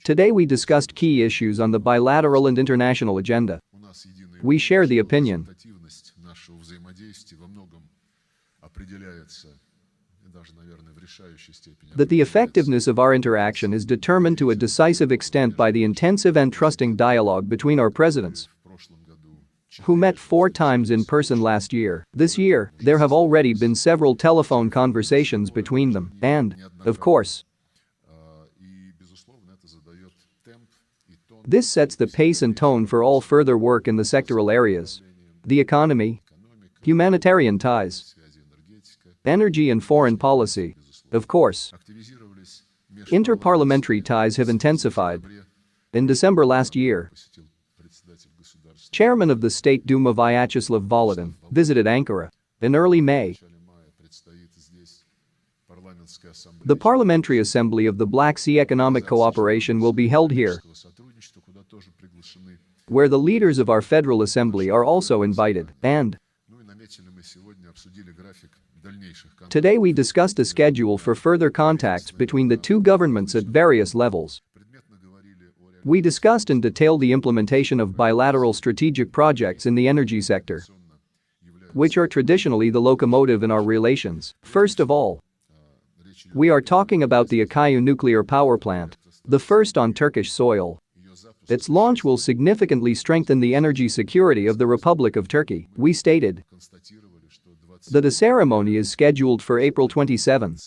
Today we discussed key issues on the bilateral and international agenda. We share the opinion that the effectiveness of our interaction is determined to a decisive extent by the intensive and trusting dialogue between our presidents, who met 4 times in person last year. This year, there have already been several telephone conversations between them, and, of course, this sets the pace and tone for all further work in the sectoral areas: the economy, humanitarian ties, energy and foreign policy. Of course, interparliamentary ties have intensified. In December last year, Chairman of the State Duma Vyacheslav Volodin visited Ankara. In early May, the Parliamentary Assembly of the Black Sea Economic Cooperation will be held here, where the leaders of our Federal Assembly are also invited, and today we discussed a schedule for further contacts between the two governments at various levels. We discussed in detail the implementation of bilateral strategic projects in the energy sector, which are traditionally the locomotive in our relations. First of all, we are talking about the Akayu nuclear power plant, the first on Turkish soil. Its launch will significantly strengthen the energy security of the Republic of Turkey. We stated that a ceremony is scheduled for April 27,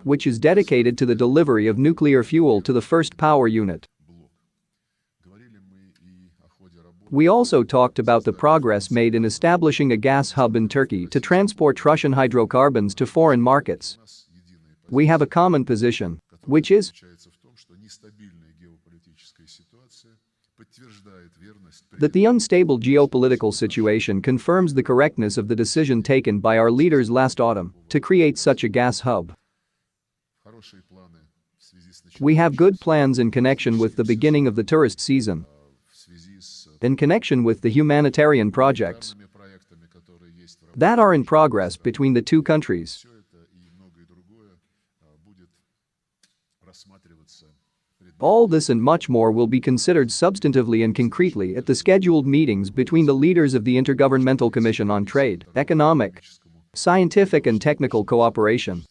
which is dedicated to the delivery of nuclear fuel to the first power unit. We also talked about the progress made in establishing a gas hub in Turkey to transport Russian hydrocarbons to foreign markets. We have a common position, which is that the unstable geopolitical situation confirms the correctness of the decision taken by our leaders last autumn to create such a gas hub. We have good plans in connection with the beginning of the tourist season, in connection with the humanitarian projects that are in progress between the two countries. All this and much more will be considered substantively and concretely at the scheduled meetings between the leaders of the Intergovernmental Commission on Trade, Economic, Scientific and Technical Cooperation.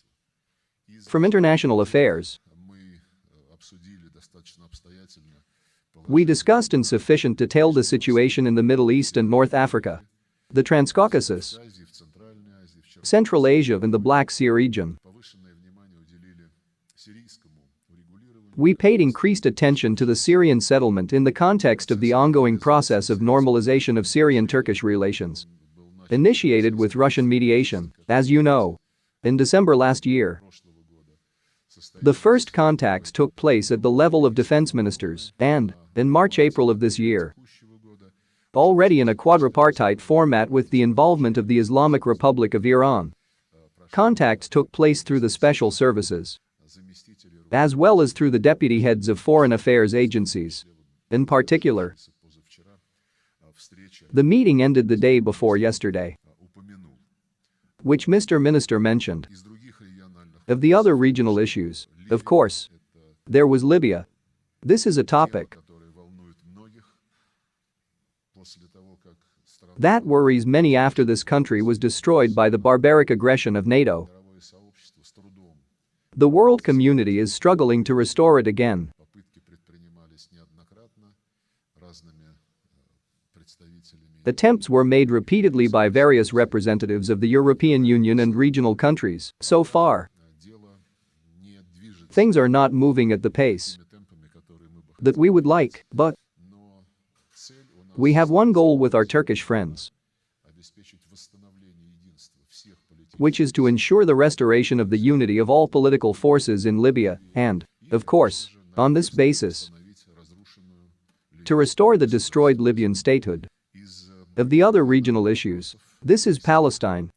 From International Affairs, we discussed in sufficient detail the situation in the Middle East and North Africa, the Transcaucasus, Central Asia and the Black Sea region. We paid increased attention to the Syrian settlement in the context of the ongoing process of normalization of Syrian-Turkish relations, initiated with Russian mediation, as you know, in December last year. The first contacts took place at the level of defense ministers and, in March-April of this year, already in a quadripartite format with the involvement of the Islamic Republic of Iran. Contacts took place through the special services, as well as through the deputy heads of foreign affairs agencies. In particular, the meeting ended the day before yesterday, which Mr. Minister mentioned. Of the other regional issues, of course, there was Libya. This is a topic that worries many after this country was destroyed by the barbaric aggression of NATO. The world community is struggling to restore it again. Attempts were made repeatedly by various representatives of the European Union and regional countries. So far, things are not moving at the pace that we would like, but we have one goal with our Turkish friends, which is to ensure the restoration of the unity of all political forces in Libya and, of course, on this basis, to restore the destroyed Libyan statehood. Of the other regional issues, this is Palestine.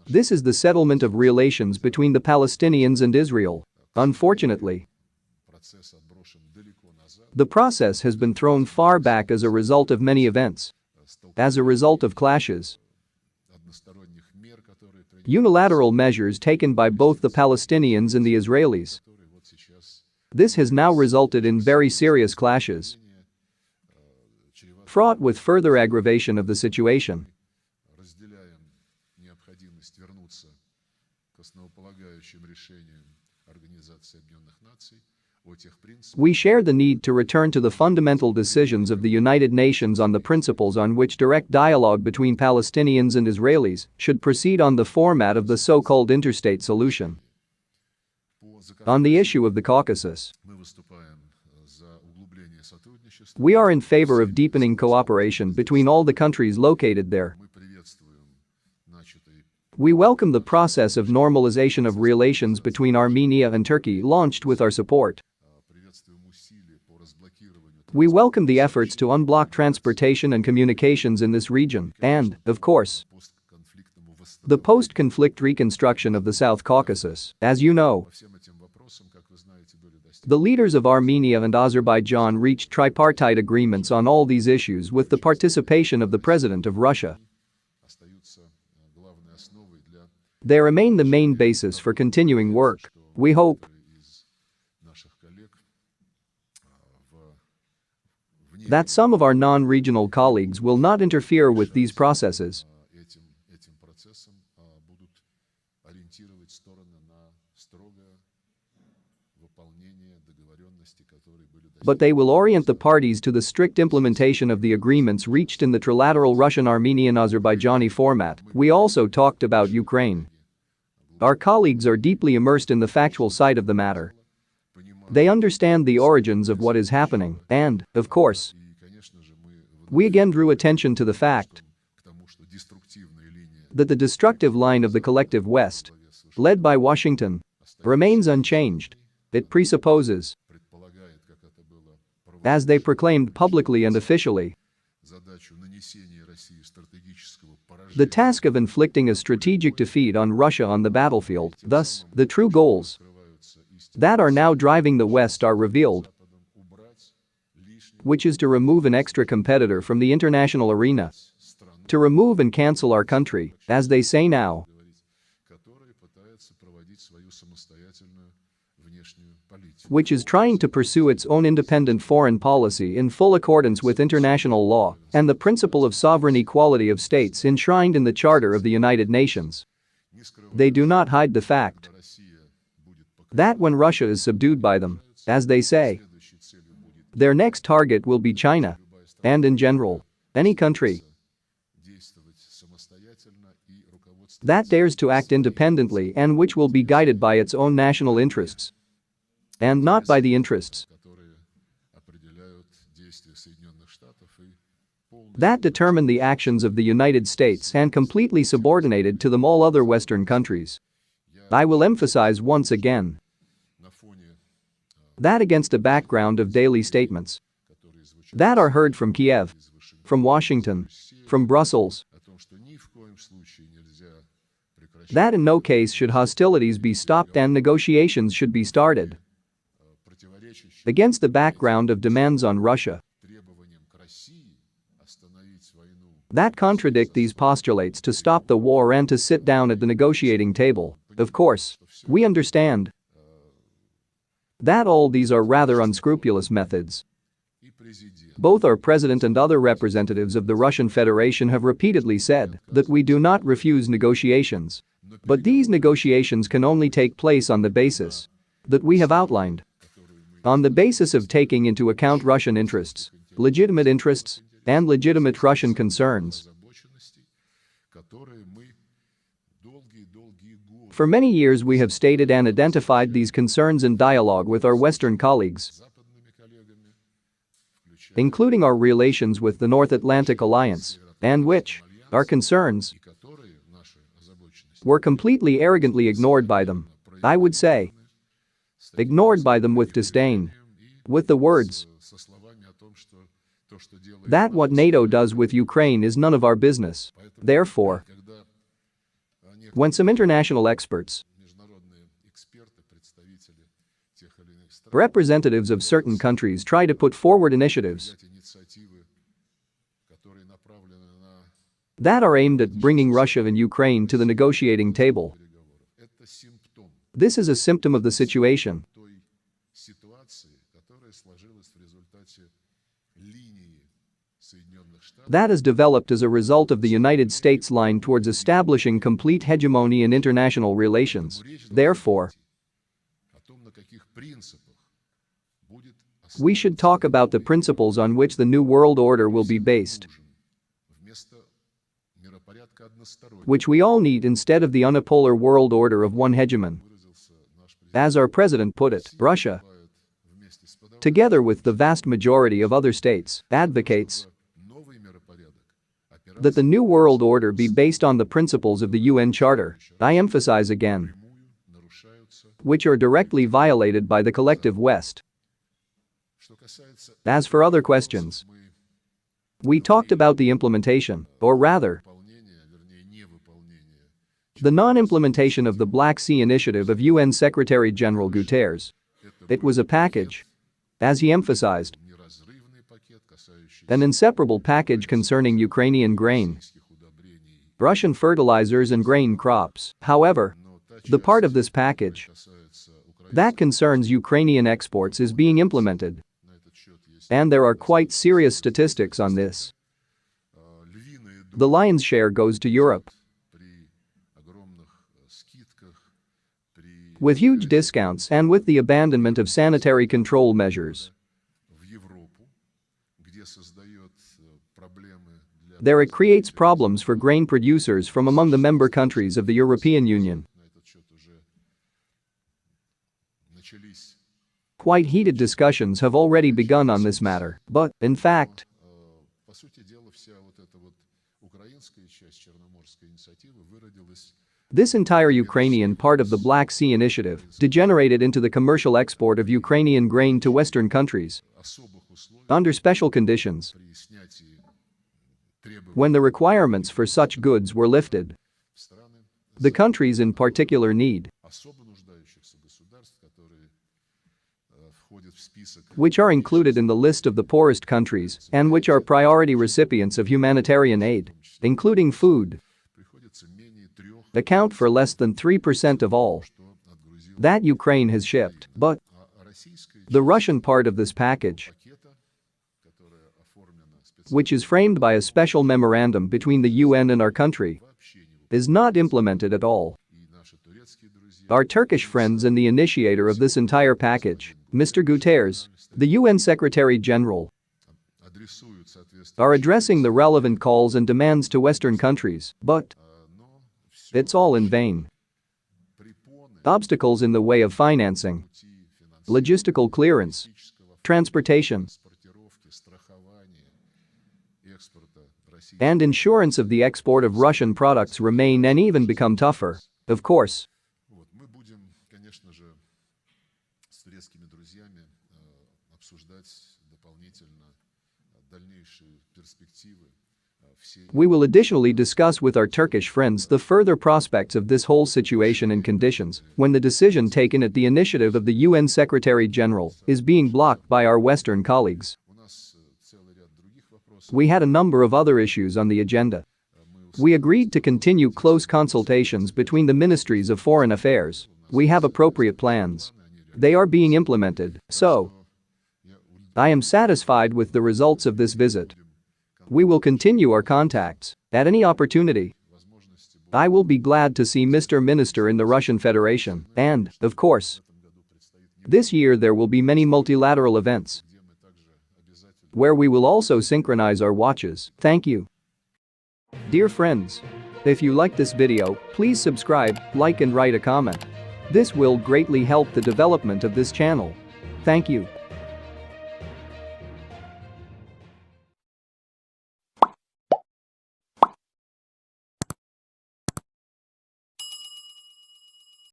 This is the settlement of relations between the Palestinians and Israel. Unfortunately, the process has been thrown far back as a result of many events, as a result of clashes unilateral measures taken by both the Palestinians and the Israelis. This has now resulted in very serious clashes, fraught with further aggravation of the situation. We share the need to return to the fundamental decisions of the United Nations on the principles on which direct dialogue between Palestinians and Israelis should proceed on the format of the so-called interstate solution. On the issue of the Caucasus, we are in favor of deepening cooperation between all the countries located there. We welcome the process of normalization of relations between Armenia and Turkey launched with our support. We welcome the efforts to unblock transportation and communications in this region and, of course, the post-conflict reconstruction of the South Caucasus. As you know, the leaders of Armenia and Azerbaijan reached tripartite agreements on all these issues with the participation of the President of Russia. They remain the main basis for continuing work. We hope that some of our non-regional colleagues will not interfere with these processes, but they will orient the parties to the strict implementation of the agreements reached in the trilateral Russian-Armenian-Azerbaijani format. We also talked about Ukraine. Our colleagues are deeply immersed in the factual side of the matter. They understand the origins of what is happening and, of course, we again drew attention to the fact that the destructive line of the collective West, led by Washington, remains unchanged. It presupposes, as they proclaimed publicly and officially, the task of inflicting a strategic defeat on Russia on the battlefield. Thus, the true goals that are now driving the West are revealed, which is to remove an extra competitor from the international arena, to remove and cancel our country, as they say now, which is trying to pursue its own independent foreign policy in full accordance with international law and the principle of sovereign equality of states enshrined in the Charter of the United Nations. They do not hide the fact that when Russia is subdued by them, as they say, their next target will be China and, in general, any country that dares to act independently and which will be guided by its own national interests and not by the interests that determine the actions of the United States and completely subordinated to them all other Western countries. I will emphasize once again that against a background of daily statements that are heard from Kiev, from Washington, from Brussels, that in no case should hostilities be stopped and negotiations should be started, against the background of demands on Russia that contradict these postulates to stop the war and to sit down at the negotiating table. Of course, we understand that all these are rather unscrupulous methods. Both our president and other representatives of the Russian Federation have repeatedly said that we do not refuse negotiations, but these negotiations can only take place on the basis that we have outlined, on the basis of taking into account Russian interests, and legitimate Russian concerns. For many years we have stated and identified these concerns in dialogue with our Western colleagues, including our relations with the North Atlantic Alliance, and which, our concerns, were completely arrogantly ignored by them. I would say, ignored by them with disdain, with the words that what NATO does with Ukraine is none of our business. Therefore, when some international experts, representatives of certain countries try to put forward initiatives that are aimed at bringing Russia and Ukraine to the negotiating table. This is a symptom of the situation that has developed as a result of the United States' line towards establishing complete hegemony in international relations. Therefore, we should talk about the principles on which the new world order will be based, which we all need instead of the unipolar world order of one hegemon. As our president put it, Russia, together with the vast majority of other states, advocates that the new world order be based on the principles of the UN Charter, I emphasize again, which are directly violated by the collective West. As for other questions, we talked about the implementation, or rather, the non-implementation of the Black Sea Initiative of UN Secretary-General Guterres. It was a package, as he emphasized, an inseparable package concerning Ukrainian grain, Russian fertilizers and grain crops. However, the part of this package that concerns Ukrainian exports is being implemented, and there are quite serious statistics on this. The lion's share goes to Europe, with huge discounts and with the abandonment of sanitary control measures. There it creates problems for grain producers from among the member countries of the European Union. Quite heated discussions have already begun on this matter, but, in fact, this entire Ukrainian part of the Black Sea Initiative degenerated into the commercial export of Ukrainian grain to Western countries under special conditions. When the requirements for such goods were lifted, the countries in particular need, which are included in the list of the poorest countries and which are priority recipients of humanitarian aid, including food, account for less than 3% of all that Ukraine has shipped. But the Russian part of this package, which is framed by a special memorandum between the UN and our country, is not implemented at all. Our Turkish friends and the initiator of this entire package, Mr. Guterres, the UN Secretary-General, are addressing the relevant calls and demands to Western countries, but it's all in vain. Obstacles in the way of financing, logistical clearance, transportation, and insurance of the export of Russian products remain and even become tougher. Of course, we will additionally discuss with our Turkish friends the further prospects of this whole situation and conditions when the decision taken at the initiative of the UN Secretary-General is being blocked by our Western colleagues. We had a number of other issues on the agenda. We agreed to continue close consultations between the ministries of foreign affairs. We have appropriate plans. They are being implemented, so I am satisfied with the results of this visit. We will continue our contacts at any opportunity. I will be glad to see Mr. Minister in the Russian Federation, and, of course, this year there will be many multilateral events where we will also synchronize our watches. Thank you. Dear friends, if you like this video, please subscribe, like and write a comment. This will greatly help the development of this channel. Thank you.